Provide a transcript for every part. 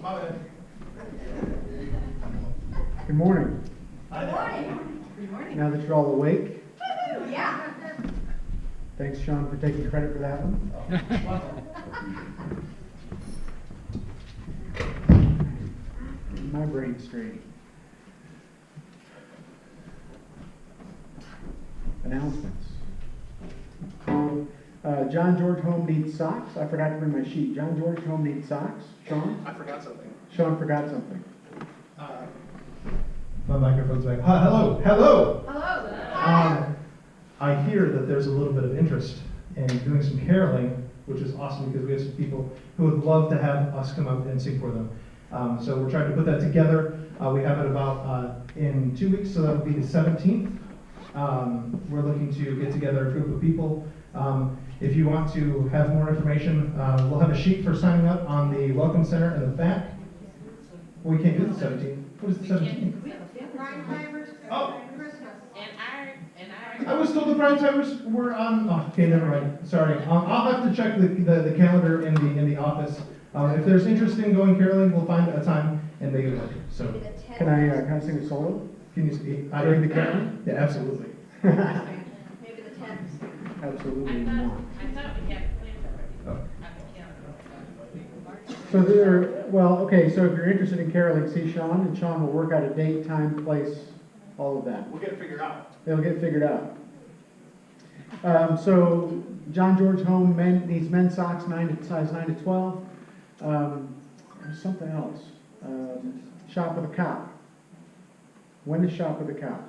Good morning. Good morning. Good morning. Now that you're all awake, Yeah. thanks, Sean, for taking credit for that one. Getting my brain straight. Announcements. John George Home needs socks. I forgot to bring my sheet. John George Home needs socks. Sean? I forgot something. Sean forgot something. My microphone's back. Hello. Hello. Hello. I hear that there's a little bit of interest in doing some caroling, which is awesome because we have some people who would love to have us come out and sing for them. So we're trying to put that together. We have it about in 2 weeks, so that will be the 17th. We're looking to get together a group of people. If you want to have more information, we'll have a sheet for signing up on the Welcome Center in the back. Well, we can't do the 17th. What is the 17th? Prime timers Oh. and Christmas. I was told the prime timers were on. Oh, okay, never mind. Sorry. I'll have to check the calendar in the office. If there's interest in going caroling, we'll find a time and make it work. So, Can I sing a solo? can you speak? During the caroling? Yeah, absolutely. Maybe the 10th. Absolutely not. I thought we had plans already. Oh. On the calendar. So so if you're interested in caroling, see Sean, and Sean will work out a date, time, place, all of that. We'll get it figured out. It'll get figured out. So John George Home needs men's socks, size 9 to 12. There's something else. Shop with a cop. When is Shop with a cop?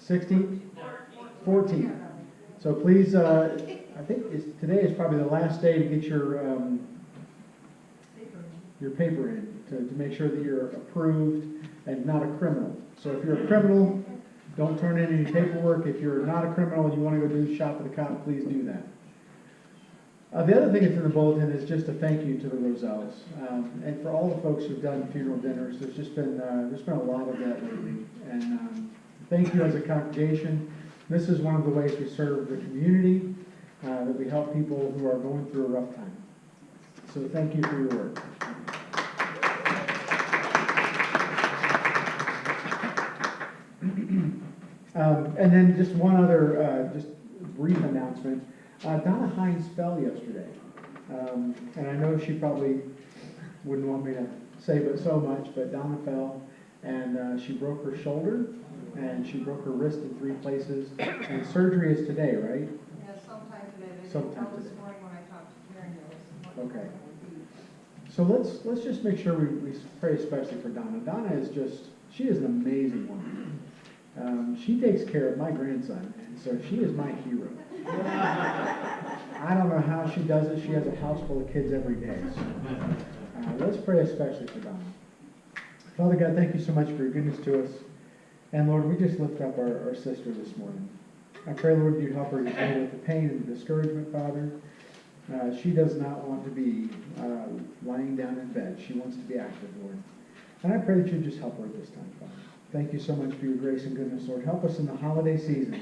16th? 14th. So please, I think today is probably the last day to get your paper in to make sure that you're approved and not a criminal. So if you're a criminal, don't turn in any paperwork. If you're not a criminal and you want to go do Shop with a cop, please do that. The other thing that's in the bulletin is just a thank you to the Roselles, and for all the folks who've done funeral dinners. There's been a lot of that lately, and thank you as a congregation. This is one of the ways we serve the community, that we help people who are going through a rough time. So thank you for your work. And then just one other, just brief announcement. Donna Hines fell yesterday. And I know she probably wouldn't want me to say but so much, but Donna fell and she broke her shoulder and she broke her wrist in 3 places. And surgery is today, right? Yeah, sometime today. They Sometime didn't tell this today. morning when I talked to Karen Hills. Okay. So let's just make sure we pray especially for Donna. Donna is she is an amazing woman. She takes care of my grandson, and so she is my hero. I don't know how she does it. She has a house full of kids every day. So, let's pray especially for Donna. Father God, thank you so much for your goodness to us. And Lord, we just lift up our sister this morning. I pray, Lord, you'd help her to deal with the pain and the discouragement, Father. She does not want to be lying down in bed. She wants to be active, Lord. And I pray that you'd just help her at this time, Father. Thank you so much for your grace and goodness, Lord. Help us in the holiday season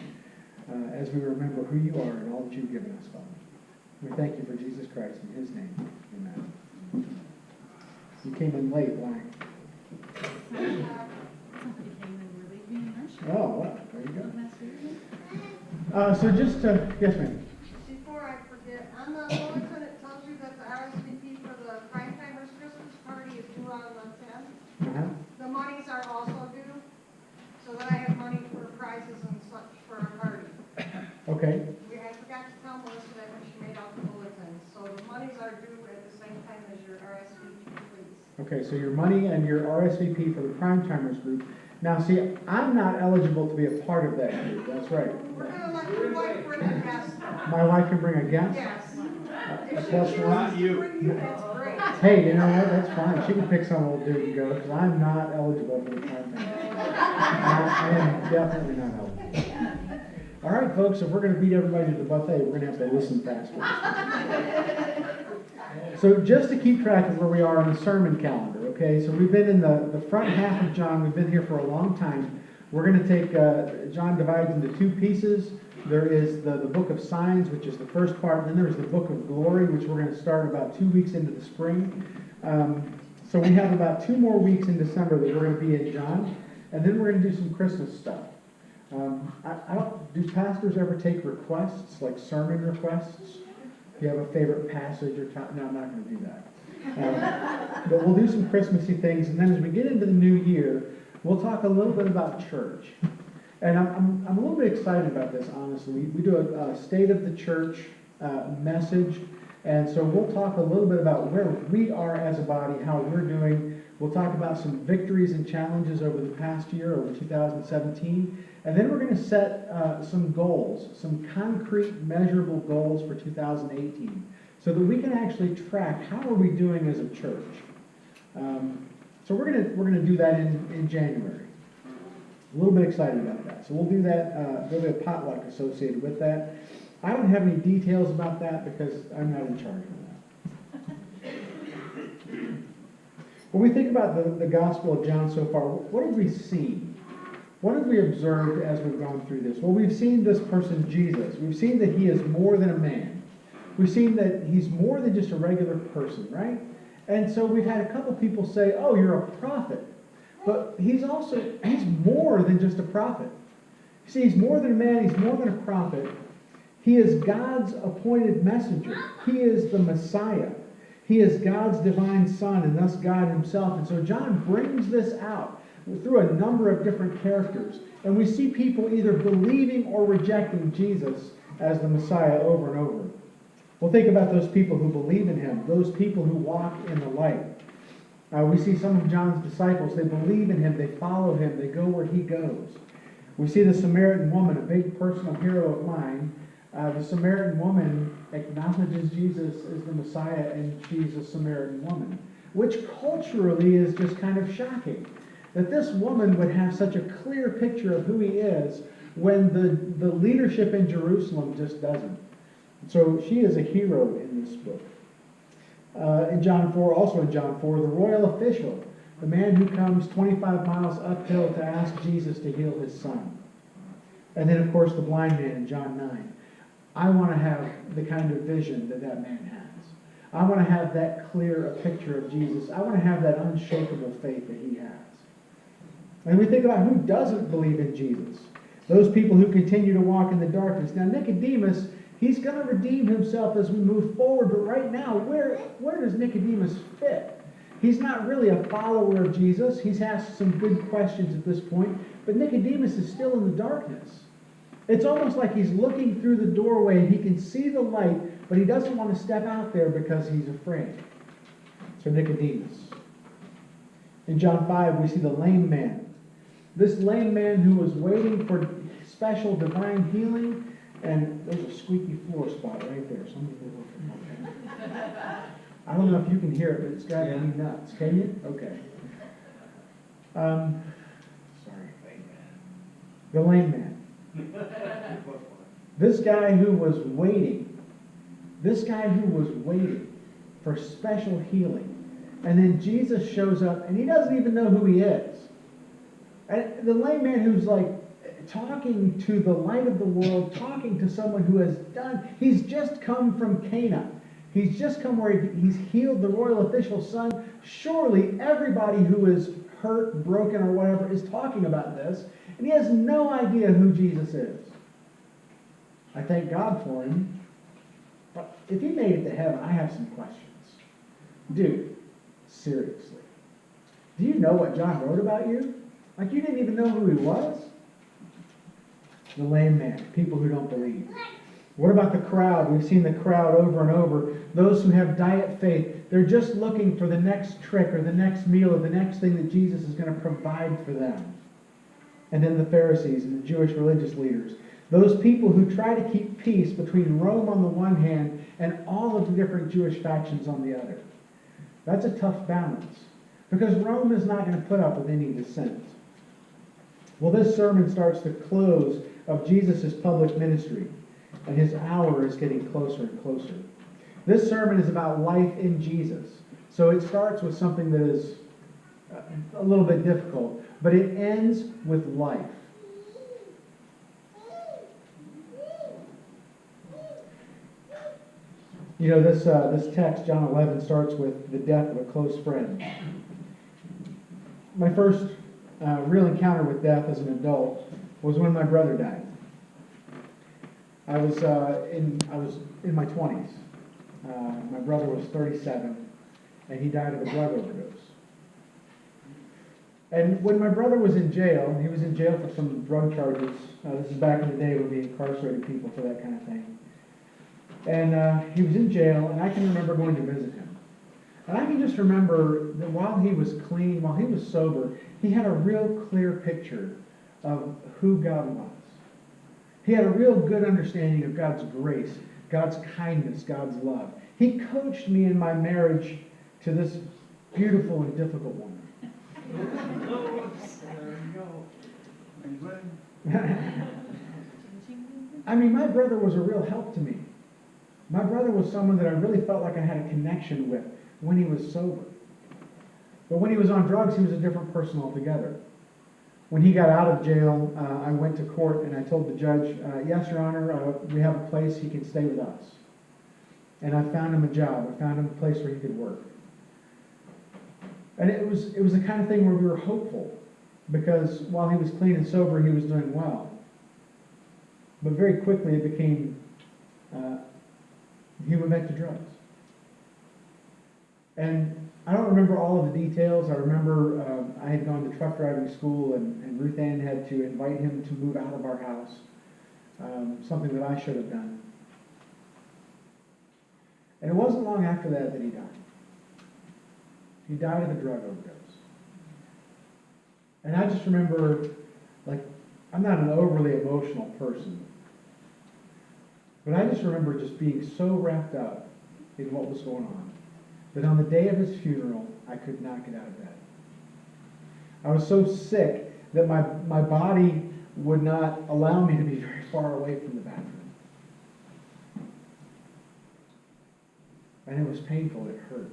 as we remember who you are and all that you've given us, Father. We thank you for Jesus Christ in his name. Amen. You came in late. Why? Somebody came in really being nice. Oh, well, there you go. So just, yes, ma'am. Before I forget, on the bulletin it tells you that the RSVP for the Prime Timers Christmas party is due on the 10th. Uh-huh. The monies are also due, so that I have money for prizes and such for our party. Okay. I forgot to tell Melissa that when she made out the bulletin. So the monies are due at the same time as your RSVP, please. Okay, so your money and your RSVP for the Prime Timers group. Now, see, I'm not eligible to be a part of that group. That's right. We're going to let your wife bring a guest. My wife can bring a guest? Yes. A If she plus chooses one? to bring you, that's great. Hey, you know what? That's fine. She can pick some old dude and go, because I'm not eligible for the Prime Timers. I am definitely not eligible. All right, folks, if we're going to beat everybody to the buffet, we're going to have to listen faster. So just to keep track of where we are on the sermon calendar, okay? So we've been in the front half of John. We've been here for a long time. We're going to take, John divides into 2 pieces. There is the book of signs, which is the first part, and then there's the book of glory, which we're going to start about 2 weeks into the spring. So we have about 2 more weeks in December that we're going to be in John, and then we're going to do some Christmas stuff. I don't, do pastors ever take requests, like sermon requests? If you have a favorite passage or time, no, I'm not going to do that. But we'll do some Christmassy things, and then as we get into the new year, we'll talk a little bit about church. And I'm a little bit excited about this, honestly. We do a state of the church message, and so we'll talk a little bit about where we are as a body, how we're doing. We'll talk about some victories and challenges over the past year, over 2017. And then we're going to set some goals, some concrete, measurable goals for 2018, so that we can actually track how are we doing as a church. So we're going to do that in January. A little bit excited about that. So we'll do that. There'll be a potluck associated with that. I don't have any details about that because I'm not in charge of that. When we think about the Gospel of John so far, what have we seen? What have we observed as we've gone through this? Well, we've seen this person, Jesus. We've seen that he is more than a man. We've seen that he's more than just a regular person, right? And so we've had a couple people say, oh, you're a prophet. But he's more than just a prophet. See, he's more than a man, he's more than a prophet. He is God's appointed messenger. He is the Messiah. He is God's divine Son, and thus God himself. And so John brings this out through a number of different characters. And we see people either believing or rejecting Jesus as the Messiah over and over. Well, think about those people who believe in him, those people who walk in the light. We see some of John's disciples, they believe in him, they follow him, they go where he goes. We see the Samaritan woman, a big personal hero of mine. The Samaritan woman acknowledges Jesus as the Messiah, and she's a Samaritan woman, which culturally is just kind of shocking. That this woman would have such a clear picture of who he is when the leadership in Jerusalem just doesn't. So she is a hero in this book. In John 4, also in John 4, the royal official, the man who comes 25 miles uphill to ask Jesus to heal his son. And then, of course, the blind man in John 9. I want to have the kind of vision that man has. I want to have that clear a picture of Jesus. I want to have that unshakable faith that he has. And we think about who doesn't believe in Jesus. Those people who continue to walk in the darkness. Now, Nicodemus, he's going to redeem himself as we move forward, but right now, where does Nicodemus fit? He's not really a follower of Jesus. He's asked some good questions at this point, but Nicodemus is still in the darkness. It's almost like he's looking through the doorway and he can see the light, but he doesn't want to step out there because he's afraid. So Nicodemus. In John 5, we see the lame man. This lame man who was waiting for special divine healing. And there's a squeaky floor spot right there. Somebody go look at it. I don't know if you can hear it, but it's driving me nuts. Can you? Okay. Sorry. The lame man. This guy who was waiting for special healing. And then Jesus shows up, and he doesn't even know who he is. And the lame man who's like, talking to the light of the world, talking to someone who has he's just come from Cana. He's just come where he's healed the royal official's son. Surely everybody who is hurt, broken, or whatever is talking about this, and he has no idea who Jesus is. I thank God for him. But if he made it to heaven, I have some questions. Dude, seriously. Do you know what John wrote about you? Like, you didn't even know who he was? The lame man, people who don't believe. What about the crowd? We've seen the crowd over and over. Those who have diet faith, they're just looking for the next trick or the next meal or the next thing that Jesus is going to provide for them. And then the Pharisees and the Jewish religious leaders. Those people who try to keep peace between Rome on the one hand and all of the different Jewish factions on the other. That's a tough balance because Rome is not going to put up with any dissent. Well, this sermon starts the close of Jesus' public ministry, and his hour is getting closer and closer. This sermon is about life in Jesus. So it starts with something that is a little bit difficult, but it ends with life. You know, this text, John 11, starts with the death of a close friend. my first real encounter with death as an adult was when my brother died. I was in my 20s. My brother was 37, and he died of a drug overdose. And when my brother was in jail, he was in jail for some drug charges. This is back in the day when we incarcerated people for that kind of thing. And he was in jail, and I can remember going to visit him. And I can just remember that while he was clean, while he was sober, he had a real clear picture of who God was. He had a real good understanding of God's grace, God's kindness, God's love. He coached me in my marriage to this beautiful and difficult woman. I mean, my brother was a real help to me. My brother was someone that I really felt like I had a connection with when he was sober. But when he was on drugs, he was a different person altogether. When he got out of jail, I went to court and I told the judge, yes, Your Honor, we have a place, he can stay with us. And I found him a job. I found him a place where he could work. And it was the kind of thing where we were hopeful, because while he was clean and sober, he was doing well. But very quickly it became, he went back to drugs. And I don't remember all of the details. I remember I had gone to truck driving school, and Ruth Ann had to invite him to move out of our house, something that I should have done. And it wasn't long after that he died. He died of a drug overdose. And I just remember, like, I'm not an overly emotional person, but I just remember just being so wrapped up in what was going on that on the day of his funeral, I could not get out of bed. I was so sick that my body would not allow me to be very far away from the bathroom. And it was painful, it hurt.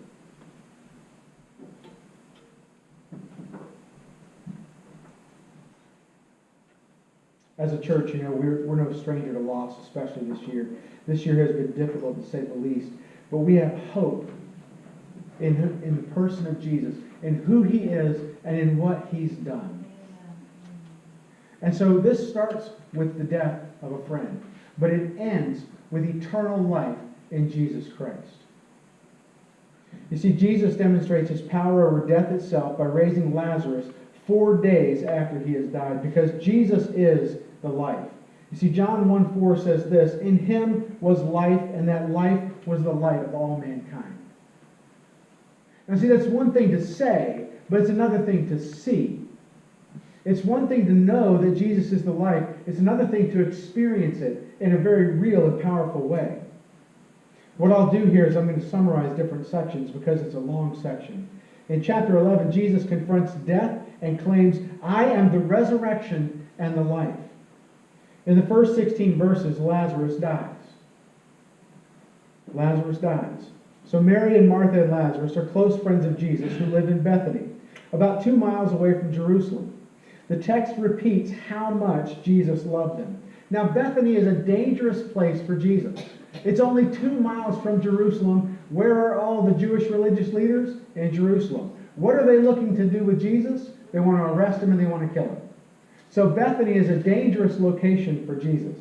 As a church, we're no stranger to loss, especially this year. This year has been difficult, to say the least. But we have hope in the person of Jesus, in who he is, and in what he's done. And so this starts with the death of a friend, but it ends with eternal life in Jesus Christ. You see, Jesus demonstrates his power over death itself by raising Lazarus 4 days after he has died, because Jesus is the life. You see, John 1:4 says this, "In him was life, and that life was the light of all mankind." Now see, that's one thing to say, but it's another thing to see. It's one thing to know that Jesus is the life. It's another thing to experience it in a very real and powerful way. What I'll do here is I'm going to summarize different sections because it's a long section. In chapter 11, Jesus confronts death and claims, "I am the resurrection and the life." In the first 16 verses, Lazarus dies. Lazarus dies. So Mary and Martha and Lazarus are close friends of Jesus who live in Bethany, about 2 miles away from Jerusalem. The text repeats how much Jesus loved them. Now, Bethany is a dangerous place for Jesus. It's only 2 miles from Jerusalem. Where are all the Jewish religious leaders? In Jerusalem. What are they looking to do with Jesus? They want to arrest him and they want to kill him. So Bethany is a dangerous location for Jesus.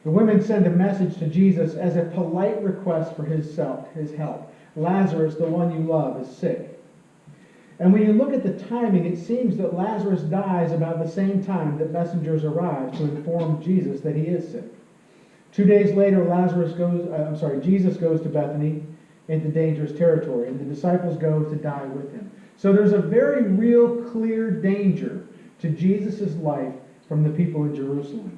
The women send a message to Jesus as a polite request for his help. Lazarus, the one you love, is sick. And when you look at the timing, it seems that Lazarus dies about the same time that messengers arrive to inform Jesus that he is sick. 2 days later, Jesus goes to Bethany into dangerous territory, and the disciples go to die with him. So there's a very real, clear danger to Jesus' life from the people in Jerusalem.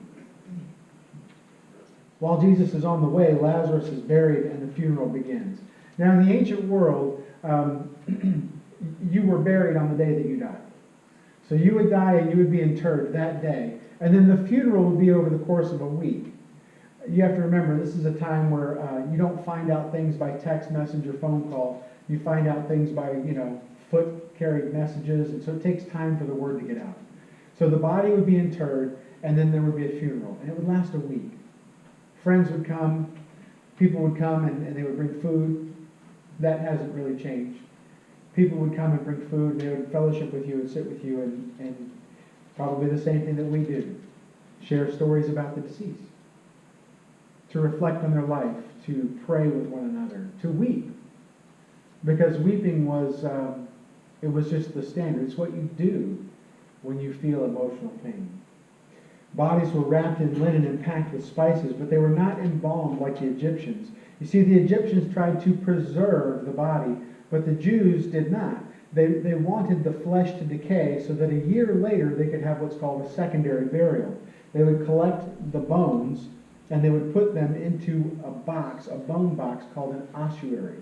While Jesus is on the way, Lazarus is buried and the funeral begins. Now, in the ancient world, you were buried on the day that you died. So you would die and you would be interred that day. And then the funeral would be over the course of a week. You have to remember, this is a time where you don't find out things by text message or phone call. You find out things by, foot-carried messages. And so it takes time for the word to get out. So the body would be interred, and then there would be a funeral. And it would last a week. Friends would come, people would come, and they would bring food. That hasn't really changed. people would come and bring food, and they would fellowship with you and sit with you, and probably the same thing that we do. Share stories about the deceased. To reflect on their life, to pray with one another, to weep. Because weeping was, it was just the standard. It's what you do when you feel emotional pain. Bodies were wrapped in linen and packed with spices, but they were not embalmed like the Egyptians. You see, the Egyptians tried to preserve the body, but the Jews did not. They wanted the flesh to decay so that a year later they could have what's called a secondary burial. They would collect the bones and they would put them into a box, a bone box called an ossuary.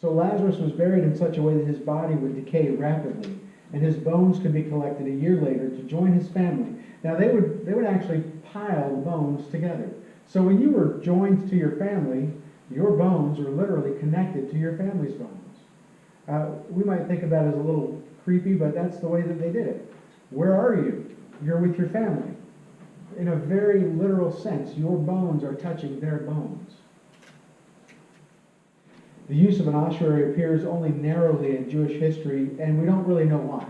So Lazarus was buried in such a way that his body would decay rapidly, and his bones could be collected a year later to join his family. Now they would actually pile the bones together. So when you were joined to your family, your bones were literally connected to your family's bones. We might think of that as a little creepy, but that's the way that they did it. Where are you? You're with your family. In a very literal sense, your bones are touching their bones. The use of an ossuary appears only narrowly in Jewish history, and we don't really know why.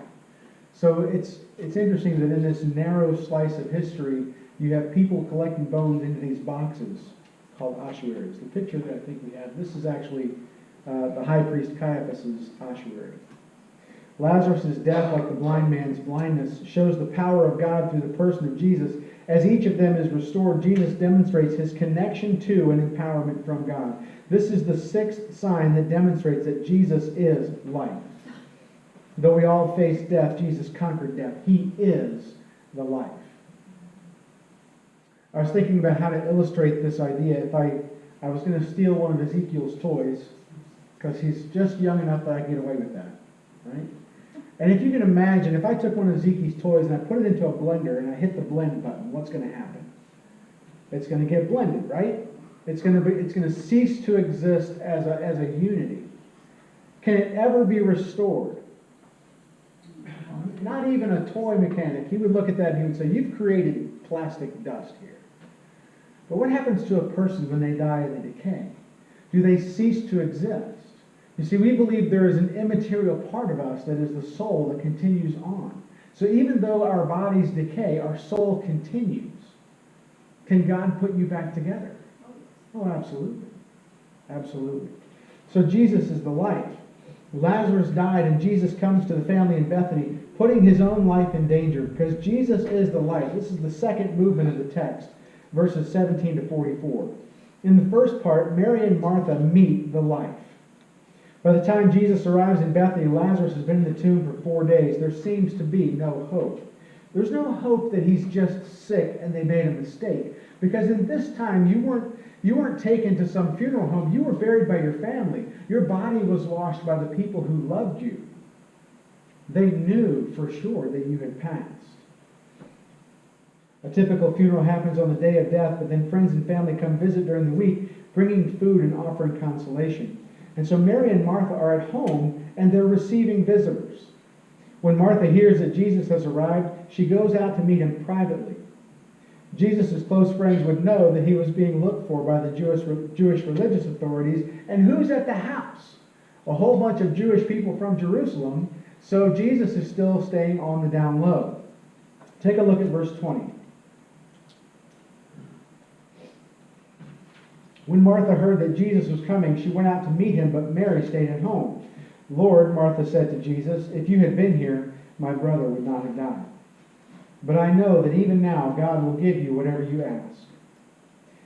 So it's interesting that in this narrow slice of history, you have people collecting bones into these boxes called ossuaries. The picture that I think we have, this is actually the high priest Caiaphas' ossuary. Lazarus' death, like the blind man's blindness, shows the power of God through the person of Jesus. As each of them is restored, Jesus demonstrates his connection to and empowerment from God. This is the sixth sign that demonstrates that Jesus is life. Though we all face death, Jesus conquered death. He is the life. I was thinking about how to illustrate this idea. If I was going to steal one of Ezekiel's toys, because he's just young enough that I can get away with that, right? And if you can imagine, if I took one of Ezekiel's toys and I put it into a blender and I hit the blend button, what's going to happen? It's going to get blended, right? It's going to cease to exist as a unity. Can it ever be restored? Not even a toy mechanic. He would look at that and he would say, "You've created plastic dust here." But what happens to a person when they die and they decay? Do they cease to exist? You see, we believe there is an immaterial part of us that is the soul that continues on. So even though our bodies decay, our soul continues. Can God put you back together? Oh, absolutely. Absolutely. So Jesus is the life. Lazarus died and Jesus comes to the family in Bethany, putting his own life in danger because Jesus is the life. This is the second movement of the text, verses 17 to 44. In the first part, Mary and Martha meet the life. By the time Jesus arrives in Bethany, Lazarus has been in the tomb for 4 days. There seems to be no hope. There's no hope that he's just sick and they made a mistake. Because in this time, you weren't taken to some funeral home. You were buried by your family. Your body was washed by the people who loved you. They knew for sure that you had passed. A typical funeral happens on the day of death, but then friends and family come visit during the week, bringing food and offering consolation. And so Mary and Martha are at home, and they're receiving visitors. When Martha hears that Jesus has arrived, she goes out to meet him privately. Jesus' close friends would know that he was being looked for by the Jewish religious authorities. And who's at the house? A whole bunch of Jewish people from Jerusalem. So Jesus is still staying on the down low. Take a look at verse 20. When Martha heard that Jesus was coming, she went out to meet him, but Mary stayed at home. "Lord," Martha said to Jesus, "if you had been here, my brother would not have died. But I know that even now God will give you whatever you ask."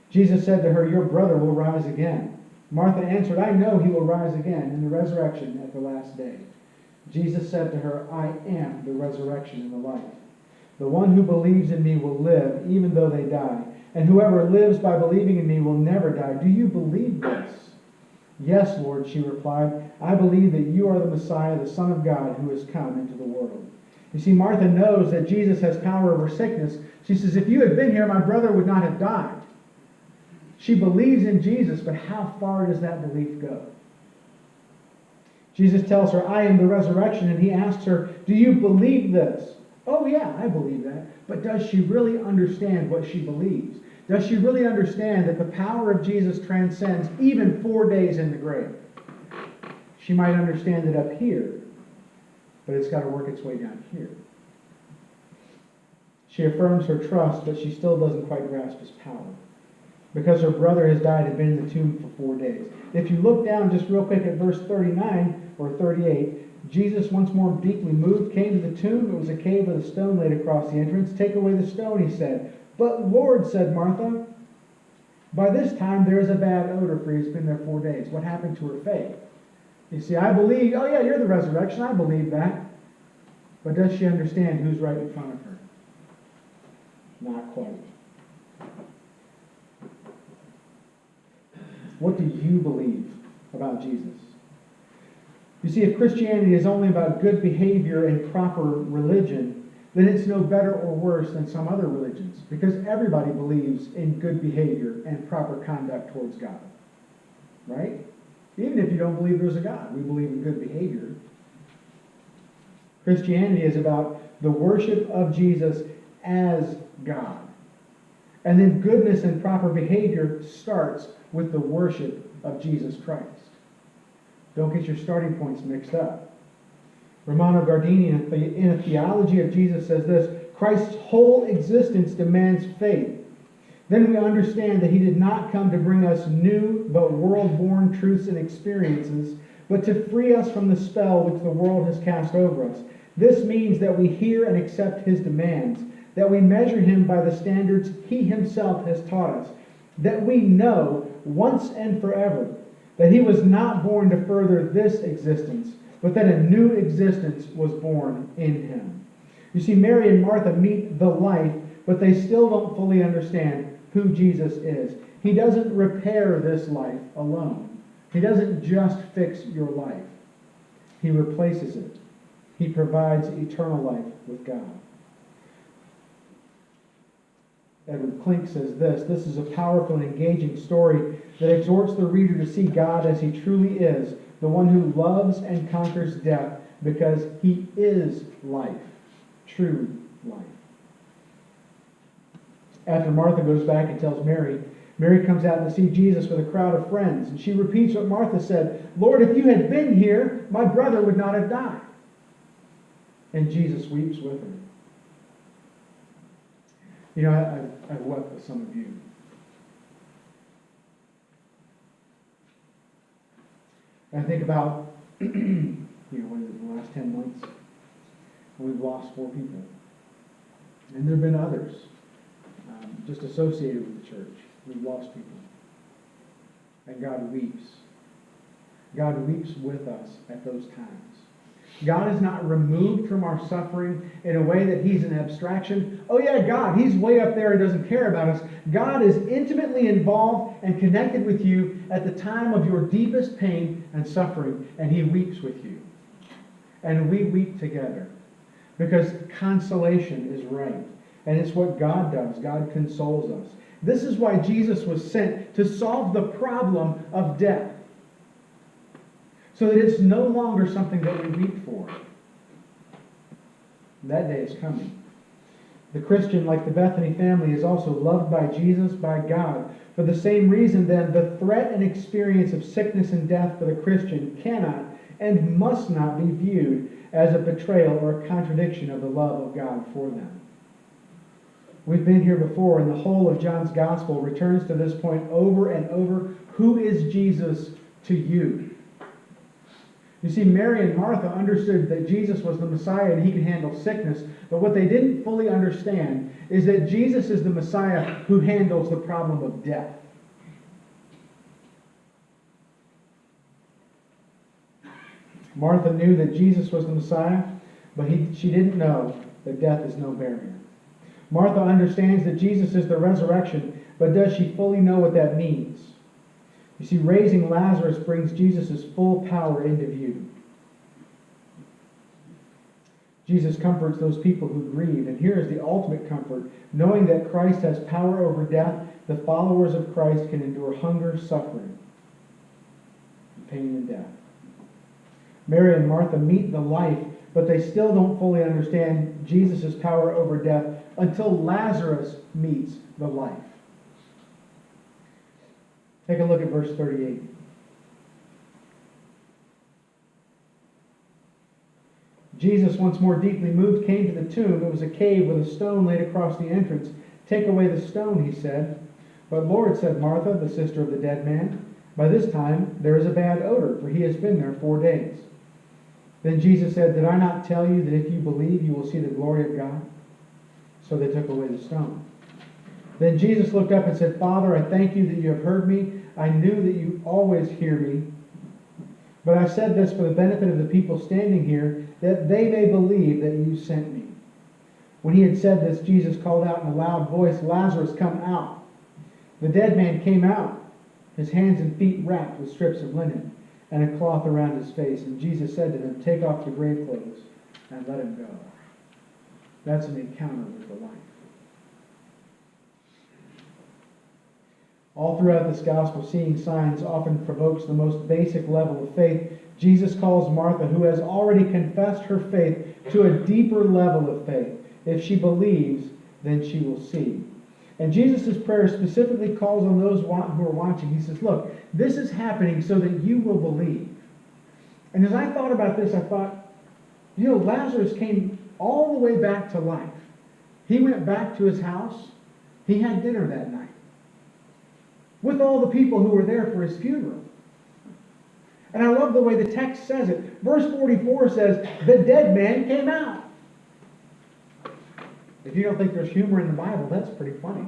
Jesus said to her, "Your brother will rise again." Martha answered, "I know he will rise again in the resurrection at the last day." Jesus said to her, "I am the resurrection and the life. The one who believes in me will live even though they die. And whoever lives by believing in me will never die. Do you believe this?" "Yes, Lord," she replied. "I believe that you are the Messiah, the Son of God, who has come into the world." You see, Martha knows that Jesus has power over sickness. She says, "If you had been here, my brother would not have died." She believes in Jesus, but how far does that belief go? Jesus tells her, "I am the resurrection," and he asks her, "Do you believe this?" "Oh yeah, I believe that." But does she really understand what she believes? Does she really understand that the power of Jesus transcends even 4 days in the grave? She might understand it up here, but it's got to work its way down here. She affirms her trust, but she still doesn't quite grasp his power, because her brother has died and been in the tomb for 4 days. If you look down just real quick at verse 39 or 38, Jesus, once more deeply moved, came to the tomb. It was a cave with a stone laid across the entrance. "Take away the stone," he said. "But Lord," said Martha, "by this time there is a bad odor, for he's been there 4 days." What happened to her faith? You see, I believe, oh yeah, you're the resurrection, I believe that. But does she understand who's right in front of her? Not quite. What do you believe about Jesus? You see, if Christianity is only about good behavior and proper religion, then it's no better or worse than some other religions, because everybody believes in good behavior and proper conduct towards God. Right? Even if you don't believe there's a God, we believe in good behavior. Christianity is about the worship of Jesus as God. And then goodness and proper behavior starts with the worship of Jesus Christ. Don't get your starting points mixed up. Romano Guardini, in a theology of Jesus, says this: Christ's whole existence demands faith. Then we understand that he did not come to bring us new but world-born truths and experiences, but to free us from the spell which the world has cast over us. This means that we hear and accept his demands, that we measure him by the standards he himself has taught us, that we know once and forever that he was not born to further this existence, but that a new existence was born in him. You see, Mary and Martha meet the life, but they still don't fully understand who Jesus is. He doesn't repair this life alone. He doesn't just fix your life. He replaces it. He provides eternal life with God. Edward Klink says this is a powerful and engaging story that exhorts the reader to see God as he truly is, the one who loves and conquers death, because he is life, true life. After Martha goes back and tells Mary, Mary comes out to see Jesus with a crowd of friends, and she repeats what Martha said: "Lord, if you had been here, my brother would not have died." And Jesus weeps with her. You know, I've wept with some of you. I think about, what is it, the last 10 months? We've lost 4 people. And there have been others just associated with the church. We've lost people. And God weeps. God weeps with us at those times. God is not removed from our suffering in a way that he's an abstraction. Oh yeah, God, he's way up there and doesn't care about us. God is intimately involved and connected with you at the time of your deepest pain and suffering, and he weeps with you. And we weep together because consolation is right. And it's what God does. God consoles us. This is why Jesus was sent, to solve the problem of death, so that it's no longer something that we weep for. That day is coming. The Christian, like the Bethany family, is also loved by Jesus, by God. For the same reason, then, the threat and experience of sickness and death for the Christian cannot and must not be viewed as a betrayal or a contradiction of the love of God for them. We've been here before, and the whole of John's Gospel returns to this point over and over. Who is Jesus to you? You see, Mary and Martha understood that Jesus was the Messiah and he could handle sickness, but what they didn't fully understand is that Jesus is the Messiah who handles the problem of death. Martha knew that Jesus was the Messiah, but she didn't know that death is no barrier. Martha understands that Jesus is the resurrection, but does she fully know what that means? You see, raising Lazarus brings Jesus' full power into view. Jesus comforts those people who grieve, and here is the ultimate comfort. Knowing that Christ has power over death, the followers of Christ can endure hunger, suffering, pain, and death. Mary and Martha meet the life, but they still don't fully understand Jesus' power over death until Lazarus meets the life. Take a look at verse 38. Jesus, once more deeply moved, came to the tomb. It was a cave with a stone laid across the entrance. "Take away the stone," he said. "But Lord," said Martha, the sister of the dead man, "by this time there is a bad odor, for he has been there 4 days." Then Jesus said, "Did I not tell you that if you believe, you will see the glory of God?" So they took away the stone. Then Jesus looked up and said, "Father, I thank you that you have heard me. I knew that you always hear me. But I said this for the benefit of the people standing here, that they may believe that you sent me." When he had said this, Jesus called out in a loud voice, "Lazarus, come out." The dead man came out, his hands and feet wrapped with strips of linen, and a cloth around his face. And Jesus said to them, "Take off the grave clothes and let him go." That's an encounter with the life. All throughout this gospel, seeing signs often provokes the most basic level of faith. Jesus calls Martha, who has already confessed her faith, to a deeper level of faith. If she believes, then she will see. And Jesus' prayer specifically calls on those who are watching. He says, look, this is happening so that you will believe. And as I thought about this, I thought, Lazarus came all the way back to life. He went back to his house. He had dinner that night with all the people who were there for his funeral. And I love the way the text says it. Verse 44 says, the dead man came out. If you don't think there's humor in the Bible, that's pretty funny.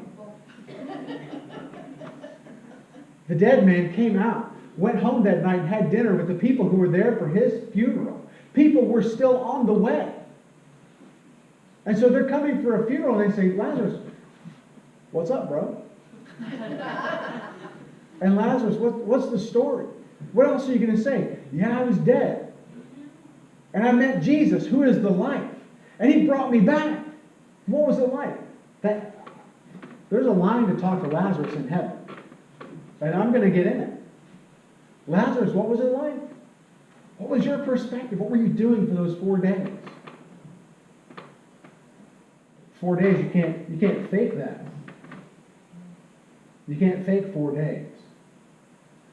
The dead man came out, went home that night, and had dinner with the people who were there for his funeral. People were still on the way. And so they're coming for a funeral, and they say, Lazarus, what's up, bro? And Lazarus, what's the story? What else are you going to say? Yeah, I was dead. And I met Jesus, who is the life. And he brought me back. What was it like? There's a line to talk to Lazarus in heaven. And I'm going to get in it. Lazarus, what was it like? What was your perspective? What were you doing for those 4 days? 4 days, you can't fake that. You can't fake 4 days.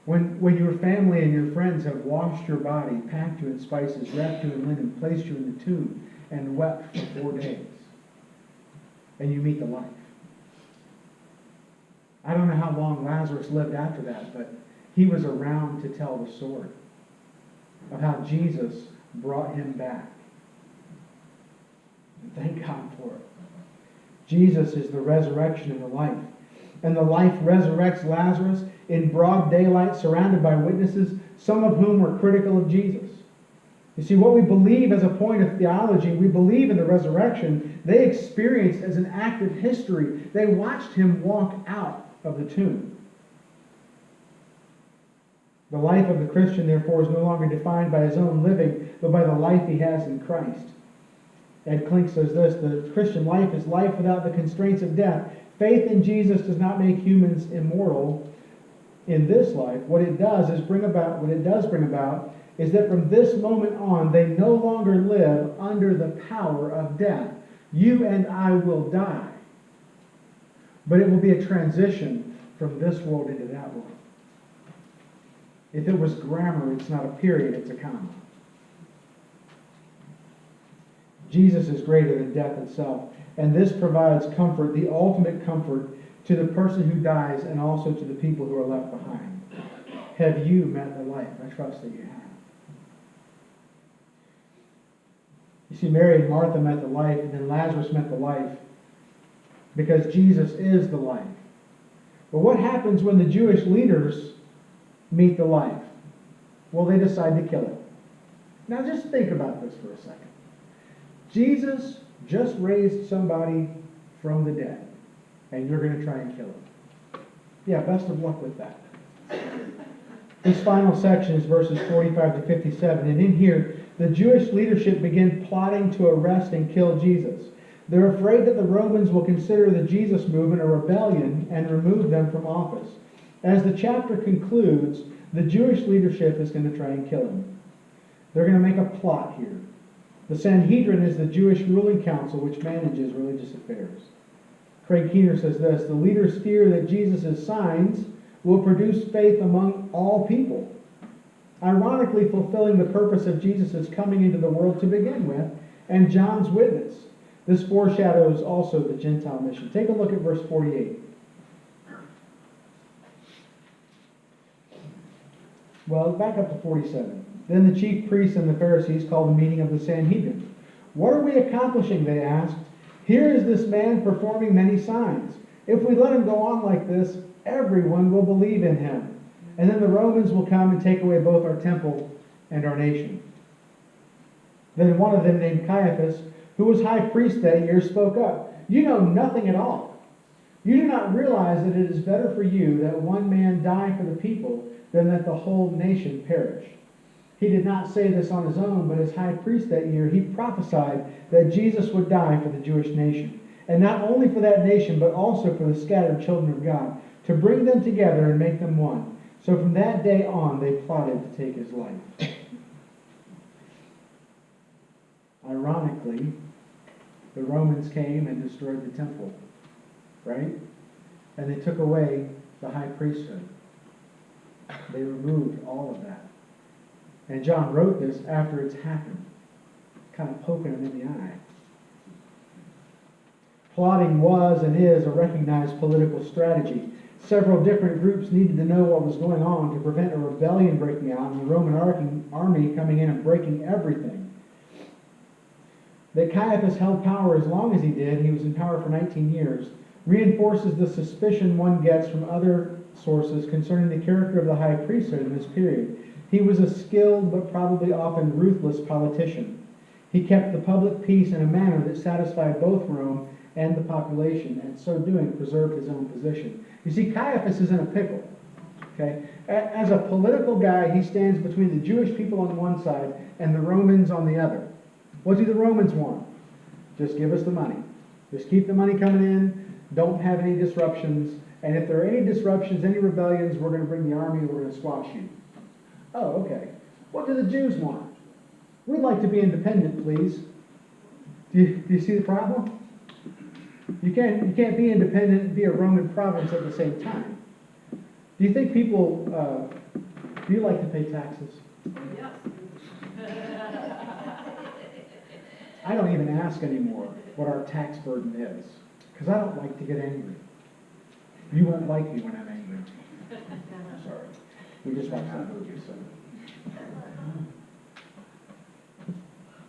When your family and your friends have washed your body, packed you in spices, wrapped you in linen, placed you in the tomb, and wept for 4 days, and you meet the life. I don't know how long Lazarus lived after that, but he was around to tell the story of how Jesus brought him back. And thank God for it. Jesus is the resurrection and the life. And the life resurrects Lazarus in broad daylight, surrounded by witnesses, some of whom were critical of Jesus. You see, what we believe as a point of theology, we believe in the resurrection, they experienced as an act of history. They watched him walk out of the tomb. The life of the Christian, therefore, is no longer defined by his own living, but by the life he has in Christ. Ed Klink says this, the Christian life is life without the constraints of death. Faith in Jesus does not make humans immortal in this life. What it does bring about is that from this moment on, they no longer live under the power of death. You and I will die. But it will be a transition from this world into that world. If it was grammar, it's not a period, it's a comma. Jesus is greater than death itself. And this provides comfort, the ultimate comfort, to the person who dies and also to the people who are left behind. Have you met the life? I trust that you have. You see, Mary and Martha met the life, and then Lazarus met the life, because Jesus is the life. But what happens when the Jewish leaders meet the life? Well, they decide to kill it. Now just think about this for a second. Jesus just raised somebody from the dead, and you're going to try and kill him. Yeah, best of luck with that. This final section is verses 45 to 57, and in here, the Jewish leadership begin plotting to arrest and kill Jesus. They're afraid that the Romans will consider the Jesus movement a rebellion and remove them from office. As the chapter concludes, the Jewish leadership is going to try and kill him. They're going to make a plot here. The Sanhedrin is the Jewish ruling council which manages religious affairs. Craig Keener says this, the leaders fear that Jesus' signs will produce faith among all people. ironically fulfilling the purpose of Jesus' coming into the world to begin with, and John's witness. This foreshadows also the Gentile mission. Take a look at verse 48. Well, back up to 47. Then the chief priests and the Pharisees called a meeting of the Sanhedrin. What are we accomplishing, they asked. Here is this man performing many signs. If we let him go on like this, everyone will believe in him. And then the Romans will come and take away both our temple and our nation. Then one of them, named Caiaphas, who was high priest that year, spoke up. You know nothing at all. You do not realize that it is better for you that one man die for the people than that the whole nation perish. He did not say this on his own, but as high priest that year, he prophesied that Jesus would die for the Jewish nation. And not only for that nation, but also for the scattered children of God, to bring them together and make them one. So from that day on, they plotted to take his life. Ironically, the Romans came and destroyed the temple, right? And they took away the high priesthood. They removed all of that. And John wrote this after it's happened, kind of poking him in the eye. Plotting was and is a recognized political strategy. Several different groups needed to know what was going on to prevent a rebellion breaking out and the Roman army coming in and breaking everything. That Caiaphas held power as long as he did, he was in power for 19 years, reinforces the suspicion one gets from other sources concerning the character of the high priesthood in this period. He was a skilled but probably often ruthless politician. He kept the public peace in a manner that satisfied both Rome and the population, and so doing preserved his own position. You see, Caiaphas is in a pickle. Okay? As a political guy, he stands between the Jewish people on one side and the Romans on the other. What do the Romans want? Just give us the money. Just keep the money coming in. Don't have any disruptions. And if there are any disruptions, any rebellions, we're going to bring the army and we're going to squash you. Oh, okay. What do the Jews want? We'd like to be independent, please. Do you see the problem? You can't be independent and be a Roman province at the same time. Do you think people, do you like to pay taxes? Yes. I don't even ask anymore what our tax burden is, because I don't like to get angry. You won't like me when I'm angry. Sorry. We just watched that movie, so.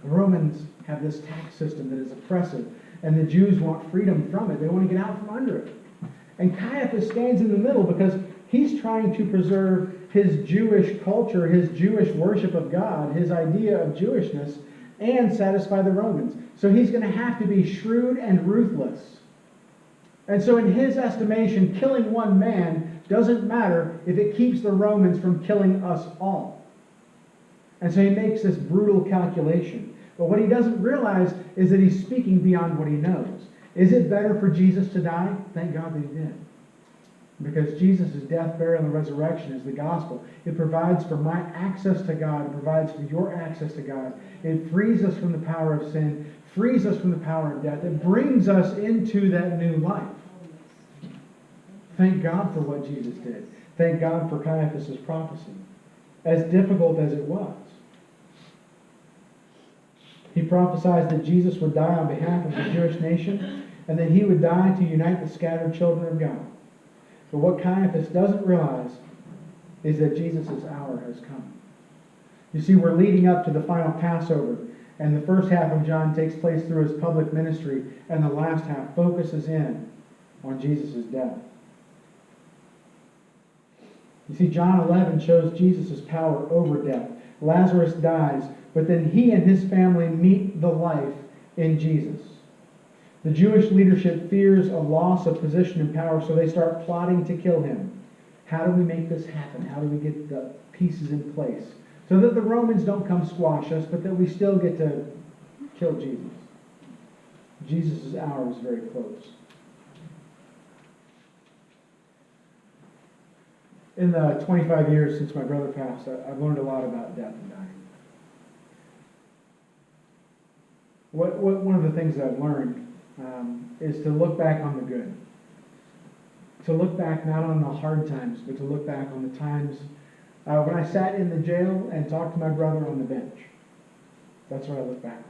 The Romans have this tax system that is oppressive, and the Jews want freedom from it. They want to get out from under it. And Caiaphas stands in the middle because he's trying to preserve his Jewish culture, his Jewish worship of God, his idea of Jewishness, and satisfy the Romans. So he's going to have to be shrewd and ruthless. And so in his estimation, killing one man doesn't matter if it keeps the Romans from killing us all. And so he makes this brutal calculation. But what he doesn't realize is that he's speaking beyond what he knows. Is it better for Jesus to die? Thank God that he did. Because Jesus' death, burial, and resurrection is the gospel. It provides for my access to God. It provides for your access to God. It frees us from the power of sin, frees us from the power of death. It brings us into that new life. Thank God for what Jesus did. Thank God for Caiaphas' prophecy, as difficult as it was. He prophesied that Jesus would die on behalf of the Jewish nation, and that he would die to unite the scattered children of God. But what Caiaphas doesn't realize is that Jesus' hour has come. You see, we're leading up to the final Passover, and the first half of John takes place through his public ministry, and the last half focuses in on Jesus' death. You see, John 11 shows Jesus' power over death. Lazarus dies, but then he and his family meet the life in Jesus. The Jewish leadership fears a loss of position and power, so they start plotting to kill him. How do we make this happen? How do we get the pieces in place? So that the Romans don't come squash us, but that we still get to kill Jesus. Jesus' hour is very close. In the 25 years since my brother passed, I've learned a lot about death and dying. One of the things that I've learned is to look back on the good. To look back not on the hard times, but to look back on the times when I sat in the jail and talked to my brother on the bench. That's what I look back on.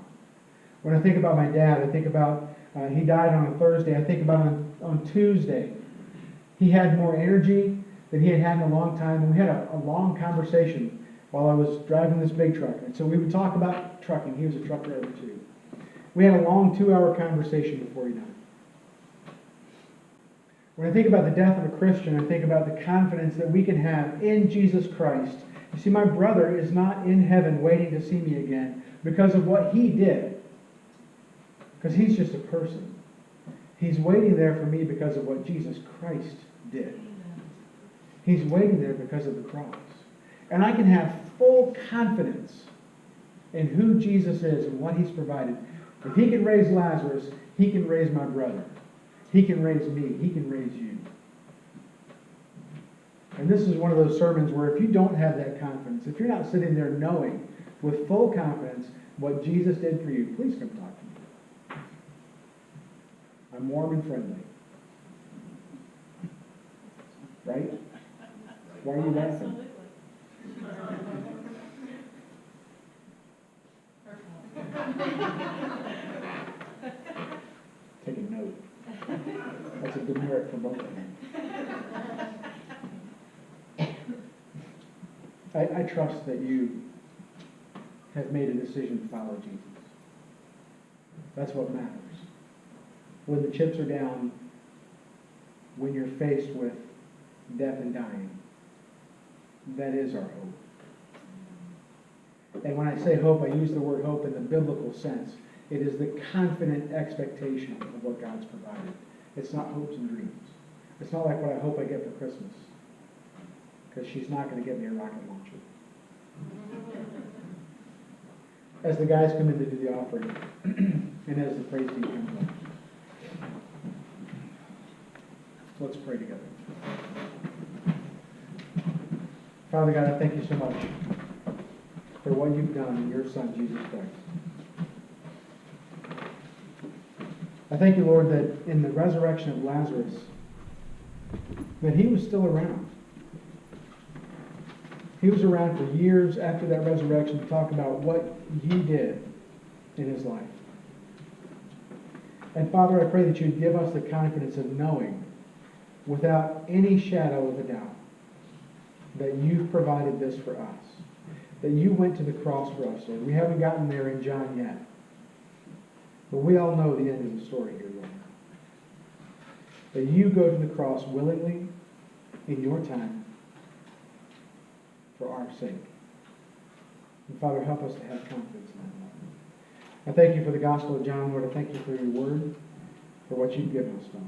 When I think about my dad, I think about he died on a Thursday. I think about on Tuesday. He had more energy than he had had in a long time. And we had a long conversation while I was driving this big truck. And so we would talk about trucking. He was a truck driver too. We had a long 2-hour conversation before he died. When I think about the death of a Christian, I think about the confidence that we can have in Jesus Christ. You see, my brother is not in heaven waiting to see me again because of what he did. Because he's just a person. He's waiting there for me because of what Jesus Christ did. He's waiting there because of the cross. And I can have full confidence in who Jesus is and what he's provided. If he can raise Lazarus, he can raise my brother. He can raise me. He can raise you. And this is one of those sermons where if you don't have that confidence, if you're not sitting there knowing with full confidence what Jesus did for you, please come talk to me. I'm warm and friendly. Right? Why are you laughing? Take a note. That's a demerit for both of them. I trust that you have made a decision to follow Jesus. That's what matters. When the chips are down, when you're faced with death and dying, that is our hope. And when I say hope, I use the word hope in the biblical sense. It is the confident expectation of what God's provided. It's not hopes and dreams. It's not like what I hope I get for Christmas. Because she's not going to get me a rocket launcher. As the guys come in to do the offering, and as the praise team comes up, let's pray together. Father God, I thank you so much for what you've done in your Son, Jesus Christ. I thank you, Lord, that in the resurrection of Lazarus, that he was still around. He was around for years after that resurrection to talk about what you did in his life. And Father, I pray that you'd give us the confidence of knowing, without any shadow of a doubt, that you've provided this for us. That you went to the cross for us, Lord. We haven't gotten there in John yet. But we all know the end of the story here, Lord. That you go to the cross willingly, in your time, for our sake. And Father, help us to have confidence in that, Lord. I thank you for the Gospel of John, Lord. I thank you for your word, for what you've given us, Lord.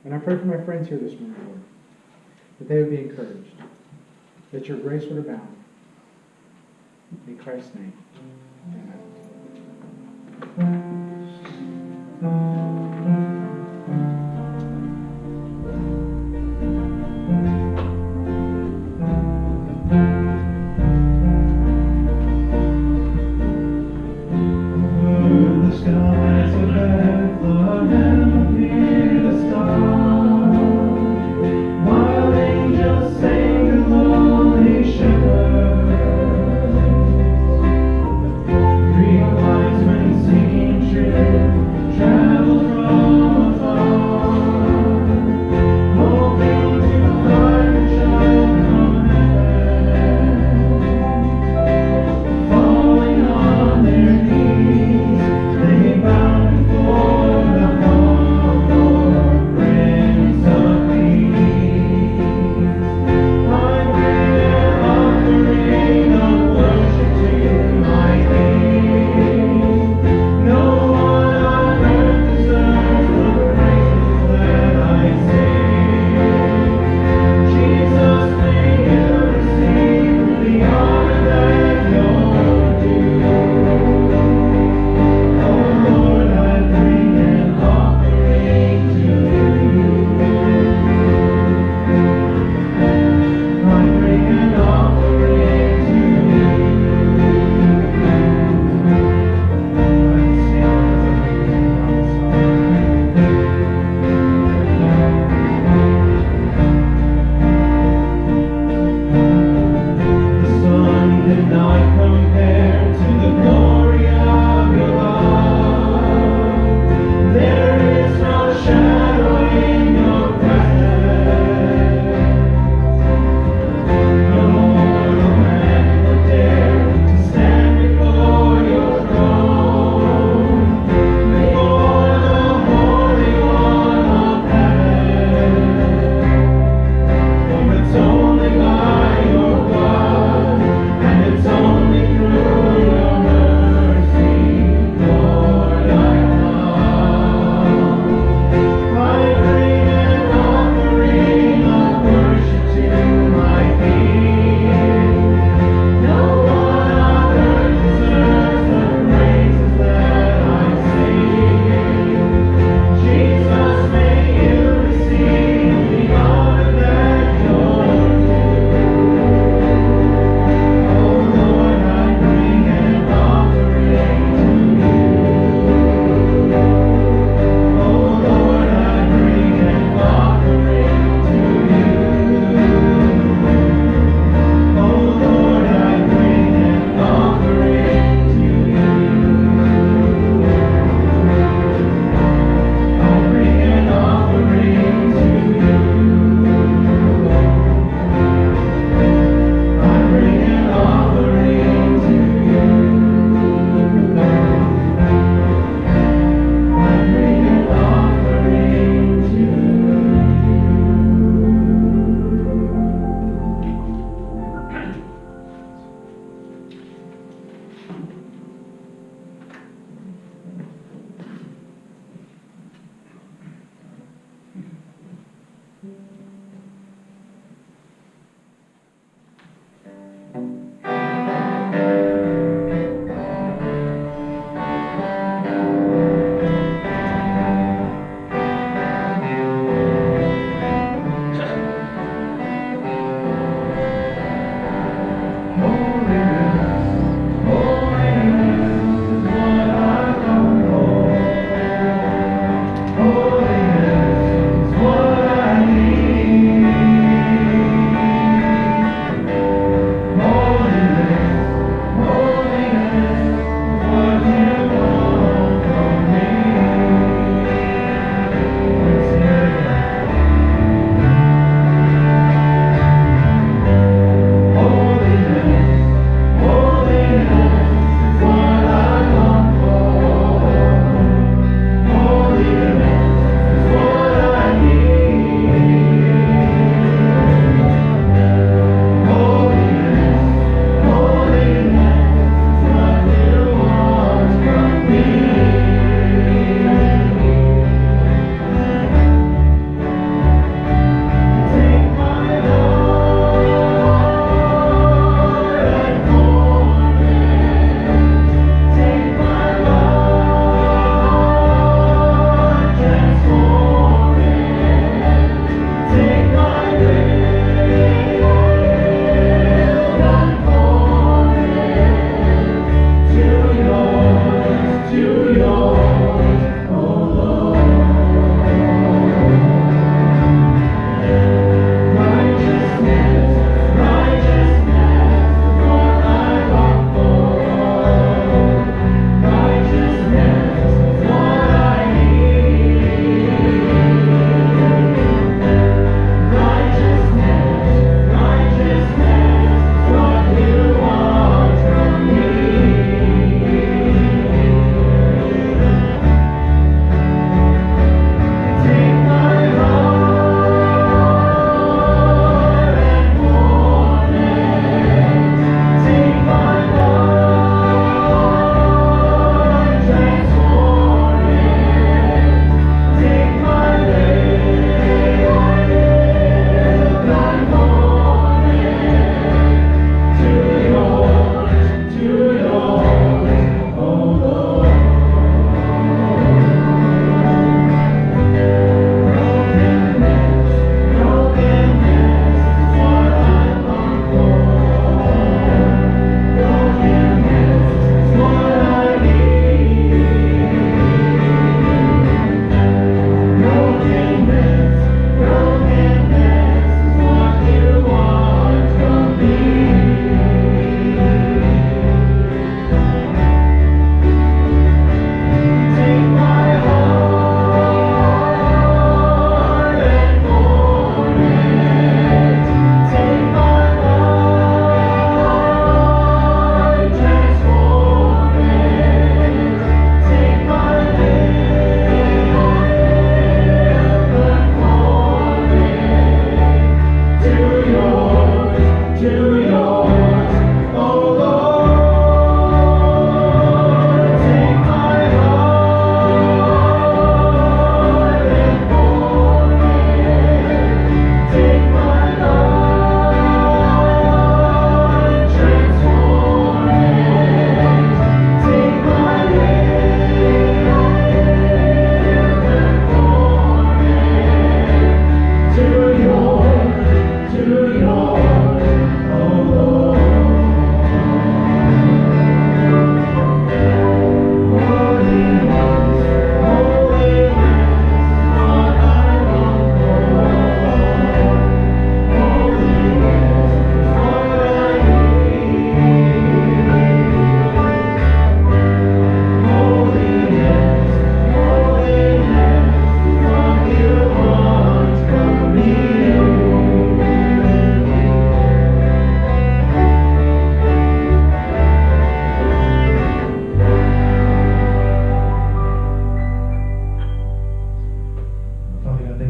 And I pray for my friends here this morning, Lord, that they would be encouraged, that your grace would abound. In Christ's name, amen. Singing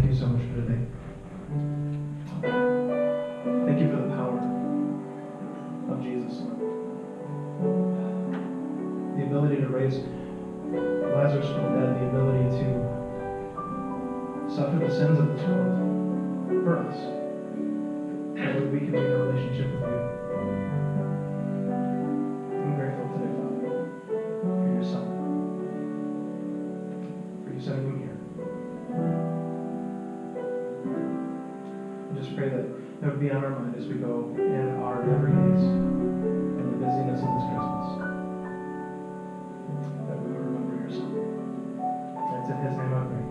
you so much for today. Thank you for the power of Jesus, Lord. The ability to raise Lazarus from the dead, the ability to suffer the sins of this world for us, so that we can be in a relationship with you. I'm grateful today, Father, for your Son, for you sending him here. I just pray that that would be on our mind as we go in our every days in the busyness of this Christmas, that we would remember your Son. And it's in his name I pray.